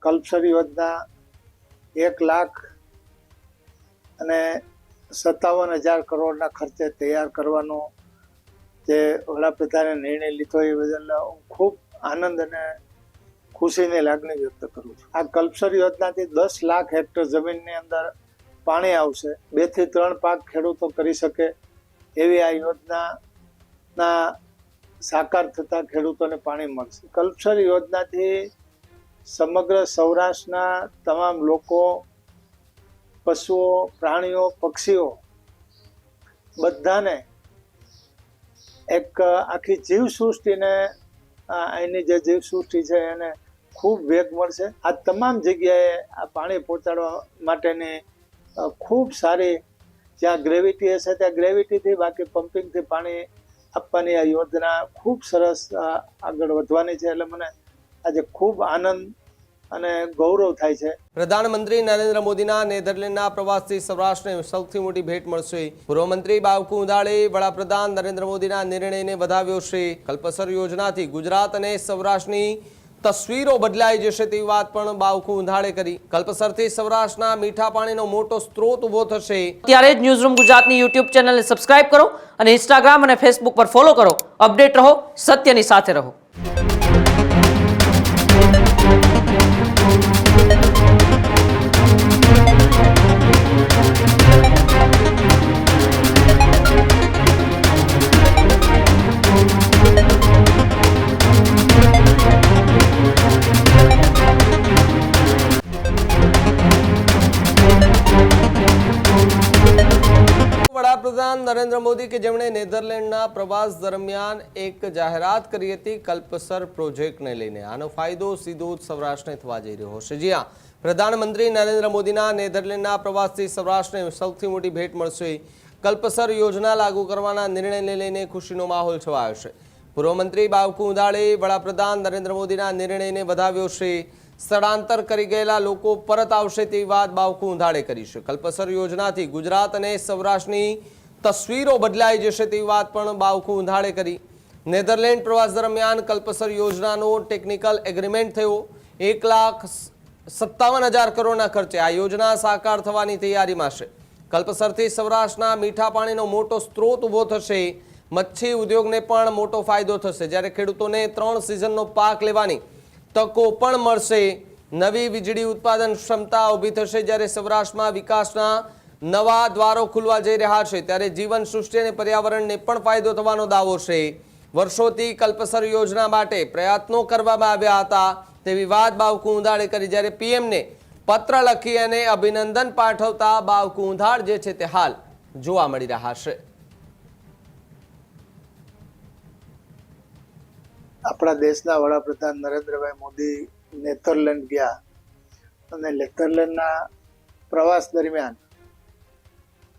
કલ્પસર યોજના 1,57,000 કરોડના ખર્ચે તૈયાર કરવાનો જે વડાપ્રધાને નિર્ણય લીધો એ બદલ હું ખૂબ આનંદ અને ખુશીની લાગણી વ્યક્ત કરું છું. આ કલ્પસર યોજનાથી 10 લાખ હેક્ટર જમીનની અંદર પાણી આવશે. 2 થી 3 પાક ખેડૂતો કરી શકે એવી આ યોજનાના સાકાર થતા ખેડૂતોને પાણી મળશે. કલ્પસર યોજનાથી સમગ્ર સૌરાષ્ટ્રના તમામ લોકો, પશુઓ, પ્રાણીઓ, પક્ષીઓ બધાને એક આખી જીવસૃષ્ટિને અહીંની જે જીવસૃષ્ટિ છે એને ખૂબ વેગ મળશે. આ તમામ જગ્યાએ આ પાણી પહોંચાડવા માટેની ખૂબ સારી, જ્યાં ગ્રેવિટી હશે ત્યાં ગ્રેવિટીથી, બાકી પમ્પિંગથી પાણી આપવાની આ યોજના ખૂબ સરસ આગળ વધવાની છે. એટલે મને આજે ખૂબ આનંદ અને ગૌરવ થાય છે. પ્રધાનમંત્રી નરેન્દ્ર મોદીના નેધરલેન્ડના પ્રવાસથી સૌરાષ્ટ્રને સૌથી મોટી ભેટ મળશે. પૂર્વ મંત્રી બાવકુ ઉંધાડે વડાપ્રધાન નરેન્દ્ર મોદીના નિર્ણયને વધાવ્યો છે. કલ્પસર યોજનાથી ગુજરાત અને સૌરાષ્ટ્રની તસવીરો બદલાઈ જશે તેવી વાત પણ બાવકુ ઉંધાડે કરી. કલ્પસરથી સૌરાષ્ટ્રના મીઠા પાણીનો મોટો સ્ત્રોત ઉભો થશે. ત્યારે જ ન્યૂઝરૂમ ગુજરાતની યુટ્યુબ ચેનલને સબસ્ક્રાઇબ કરો અને ઇન્સ્ટાગ્રામ અને ફેસબુક પર ફોલો કરો. અપડેટ રહો, સત્યની સાથે રહો. વડાપ્રધાન નરેન્દ્ર મોદી કે જેમણે નેધરલેન્ડના પ્રવાસ દરમિયાન એક જાહેરાત કરી હતી કલ્પસર પ્રોજેક્ટને લઈને. આનો ફાયદો સીધો જ સૌરાષ્ટ્રને થવા જઈ રહ્યો છે. જી હા, પ્રધાનમંત્રી નરેન્દ્ર મોદીના નેધરલેન્ડના પ્રવાસથી સૌરાષ્ટ્રને સૌથી મોટી ભેટ મળશે. કલ્પસર યોજના લાગુ કરવાના નિર્ણયને લઈને ખુશીનો માહોલ છવાયો છે. પૂર્વ મંત્રી બાવકુ ઉંધાડે વડાપ્રધાન નરેન્દ્ર મોદીના નિર્ણયને વધાવ્યો છે. સ્થળાંતર કરી ગયેલા લોકો પરત આવશે તેવી વાત બાવકુ ઉંધાડે કરી છે. કલ્પસર યોજનાથી ગુજરાત અને સૌરાષ્ટ્રની તસવીરો બદલાઈ જશે તેવી વાત પણ બાવકુ ઉંધાડે કરી. નેધરલેન્ડ પ્રવાસ દરમિયાન કલ્પસર યોજનાનો ટેકનિકલ એગ્રીમેન્ટ થયો. 1,57,000 કરોડના ખર્ચે આ યોજના સાકાર થવાની તૈયારીમાં છે. કલ્પસરથી સૌરાષ્ટ્રના મીઠા પાણીનો મોટો સ્ત્રોત ઉભો થશે. મચ્છી ઉદ્યોગને પણ મોટો ફાયદો થશે, જ્યારે ખેડૂતોને 3 સિઝનનો પાક લેવાની તકો પણ મળશે. નવી વીજળી ઉત્પાદન ક્ષમતા ઊભી થશે. જ્યારે સૌરાષ્ટ્રમાં વિકાસના નવા દ્વારો ખુલવા જઈ રહ્યા છે, ત્યારે જીવન સૃષ્ટિ અને પર્યાવરણને પણ ફાયદો થવાનો દાવો છે. વર્ષોથી કલ્પસર યોજના માટે પ્રયત્નો કરવામાં આવ્યા હતા તેવી વાત બાવકુ ઉંધાડે કરી. જ્યારે પીએમને પત્ર લખી અને અભિનંદન પાઠવતા બાવકુ ઉંધાડ જે છે તે હાલ જોવા મળી રહ્યા છે. આપણા દેશના વડાપ્રધાન નરેન્દ્રભાઈ મોદી નેધરલેન્ડ ગયા અને નેધરલેન્ડના પ્રવાસ દરમિયાન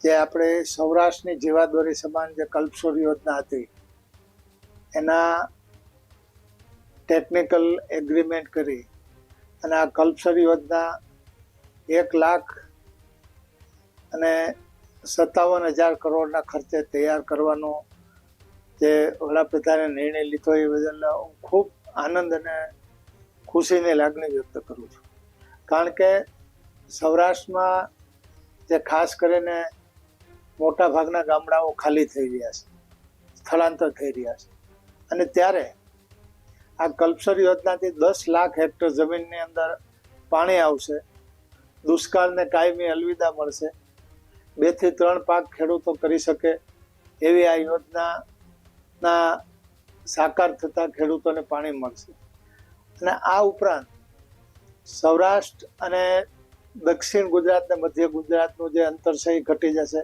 જે આપણે સૌરાષ્ટ્રની જીવાદોરી સમાન જે કલ્પસર યોજના હતી એના ટેકનિકલ એગ્રીમેન્ટ કરી અને આ કલ્પસર યોજના 1,57,000 કરોડના ખર્ચે તૈયાર કરવાનો જે વડાપ્રધાને નિર્ણય લીધો એ બદલ હું ખૂબ આનંદ અને ખુશીની લાગણી વ્યક્ત કરું છું. કારણ કે સૌરાષ્ટ્રમાં જે ખાસ કરીને મોટા ભાગના ગામડાઓ ખાલી થઈ રહ્યા છે, સ્થળાંતર થઈ રહ્યા છે, અને ત્યારે આ કલ્પસર યોજનાથી 10 લાખ હેક્ટર જમીનની અંદર પાણી આવશે. દુષ્કાળને કાયમી અલવિદા મળશે. 2 થી 3 પાક ખેડૂતો કરી શકે એવી આ યોજનાના સાકાર થતા ખેડૂતોને પાણી મળશે. અને આ ઉપરાંત સૌરાષ્ટ્ર અને દક્ષિણ ગુજરાત અને મધ્ય ગુજરાતનું જે અંતર છે એ ઘટી જશે.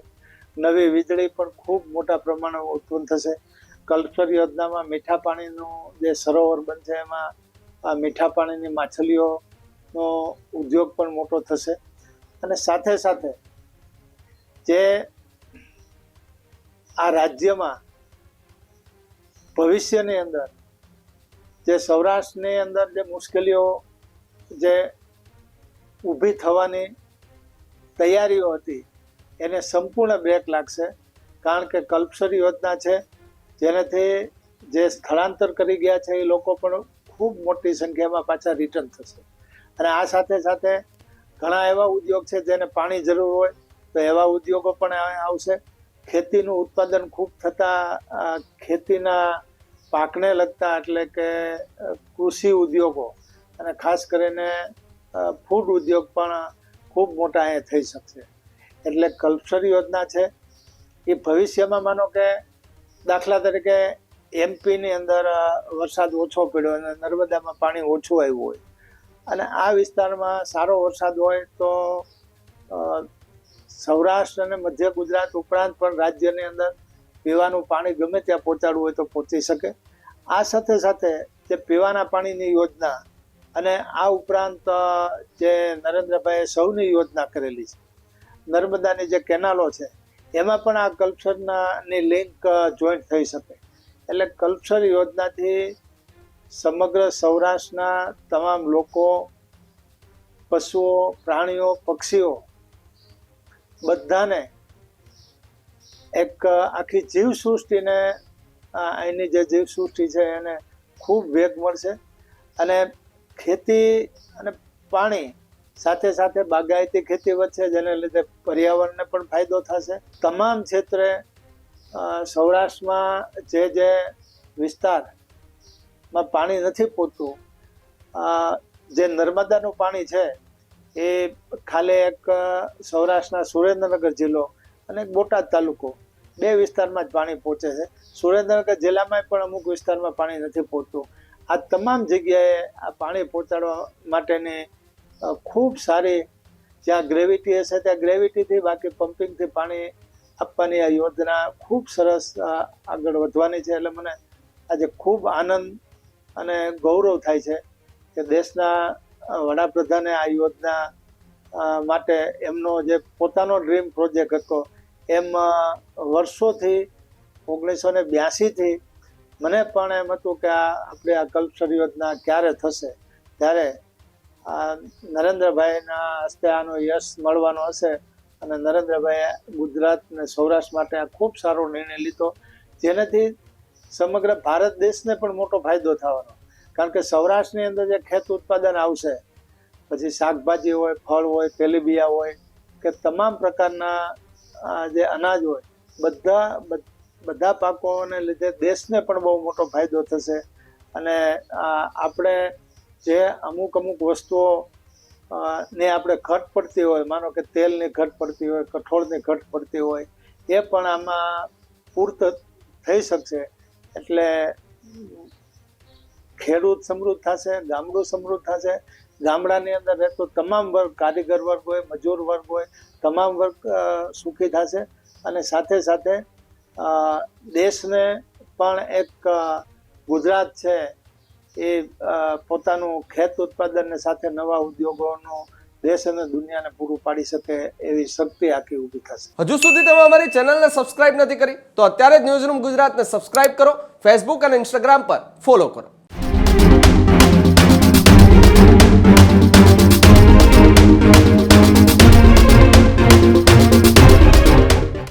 નવી વીજળી પણ ખૂબ મોટા પ્રમાણમાં ઉત્પન્ન થશે. કલ્પસર યોજનામાં મીઠા પાણીનું જે સરોવર બનશે એમાં આ મીઠા પાણીની માછલીઓનો ઉદ્યોગ પણ મોટો થશે. અને સાથે સાથે જે આ રાજ્યમાં ભવિષ્યની અંદર જે સૌરાષ્ટ્રની અંદર જે મુશ્કેલીઓ જે ઊભી થવાની તૈયારીઓ હતી એને સંપૂર્ણ બ્રેક લાગશે. કારણ કે કલ્પસર યોજના છે જેનાથી જે સ્થળાંતર કરી ગયા છે એ લોકો પણ ખૂબ મોટી સંખ્યામાં પાછા રિટર્ન થશે. અને આ સાથે સાથે ઘણા એવા ઉદ્યોગ છે જેને પાણી જરૂર હોય તો એવા ઉદ્યોગો પણ આવશે. ખેતીનું ઉત્પાદન ખૂબ થતા ખેતીના પાકને લગતા એટલે કે કૃષિ ઉદ્યોગો અને ખાસ કરીને ફૂડ ઉદ્યોગ પણ ખૂબ મોટા અહીંયા થઈ શકશે. એટલે કલ્પસર યોજના છે એ ભવિષ્યમાં માનો કે દાખલા તરીકે એમપીની અંદર વરસાદ ઓછો પડ્યો અને નર્મદામાં પાણી ઓછું આવ્યું હોય અને આ વિસ્તારમાં સારો વરસાદ હોય તો સૌરાષ્ટ્ર અને મધ્ય ગુજરાત ઉપરાંત પણ રાજ્યની અંદર પીવાનું પાણી ગમે ત્યાં પહોંચાડવું હોય તો પહોંચી શકે. આ સાથે સાથે જે પીવાના પાણીની યોજના અને આ ઉપરાંત જે નરેન્દ્રભાઈએ સૌની યોજના કરેલી છે, નર્મદાની જે કેનાલો છે એમાં પણ આ કલ્પસરની લિંક જોઈન્ટ થઈ શકે. એટલે કલ્પસર યોજનાથી સમગ્ર સૌરાષ્ટ્રના તમામ લોકો, પશુઓ, પ્રાણીઓ, પક્ષીઓ બધાને એક આખી જીવસૃષ્ટિને અહીંની જે જીવસૃષ્ટિ છે એને ખૂબ વેગ મળશે અને ખેતી અને પાણી સાથે સાથે બાગાયતી ખેતી વધશે જેને લીધે પર્યાવરણને પણ ફાયદો થશે. તમામ ક્ષેત્રે સૌરાષ્ટ્રમાં જે વિસ્તારમાં પાણી નથી પહોંચતું, જે નર્મદાનું પાણી છે એ ખાલી એક સૌરાષ્ટ્રના સુરેન્દ્રનગર જિલ્લો અને બોટાદ તાલુકો 2 વિસ્તારમાં જ પાણી પહોંચે છે. સુરેન્દ્રનગર જિલ્લામાં પણ અમુક વિસ્તારમાં પાણી નથી પહોંચતું. આ તમામ જગ્યાએ આ પાણી પહોંચાડવા માટેની ખૂબ સારી જ્યાં ગ્રેવિટી હશે ત્યાં ગ્રેવિટીથી, બાકી પમ્પિંગથી પાણી આપવાની આ યોજના ખૂબ સરસ આગળ વધવાની છે. એટલે મને આજે ખૂબ આનંદ અને ગૌરવ થાય છે કે દેશના વડાપ્રધાને આ યોજના માટે એમનો જે પોતાનો ડ્રીમ પ્રોજેક્ટ હતો એમ વર્ષોથી 1982થી મને પણ એમ હતું કે આપણે આ કલ્પસર યોજના ક્યારે થશે, ત્યારે નરેન્દ્રભાઈના હસ્તે આનો યશ મળવાનો હશે અને નરેન્દ્રભાઈએ ગુજરાત અને સૌરાષ્ટ્ર માટે આ ખૂબ સારો નિર્ણય લીધો જેનાથી સમગ્ર ભારત દેશને પણ મોટો ફાયદો થવાનો. કારણ કે સૌરાષ્ટ્રની અંદર જે ખેત ઉત્પાદન આવશે, પછી શાકભાજી હોય, ફળ હોય, તેલીબિયા હોય કે તમામ પ્રકારના જે અનાજ હોય, બધા પાકોને લીધે દેશને પણ બહુ મોટો ફાયદો થશે. અને આપણે જે અમુક વસ્તુઓ ને આપણે ઘટ પડતી હોય, માનો કે તેલની ઘટ પડતી હોય, કઠોળની ઘટ પડતી હોય, એ પણ આમાં પૂર્ત થઈ શકશે. એટલે ખેડૂત સમૃદ્ધ થશે, ગામડું સમૃદ્ધ થશે. ગામડાની અંદર રહેતો તમામ વર્ગ, કારીગર વર્ગ હોય, મજૂર વર્ગ હોય, તમામ વર્ગ સુખી થશે અને સાથે સાથે દેશને પણ એક ગુજરાત છે એ પોતાનું ખેત ઉત્પાદનને સાથે નવા ઉદ્યોગોનું દેશ અને દુનિયાને પૂરું પાડી શકે એવી શક્તિ આખી ઊભી થશે. હજુ સુધી તમે અમારી ચેનલને સબસ્ક્રાઇબ નથી કરી તો અત્યારે જ ન્યૂઝરૂમ ગુજરાતને સબસ્ક્રાઇબ કરો, ફેસબુક અને ઇન્સ્ટાગ્રામ પર ફોલો કરો.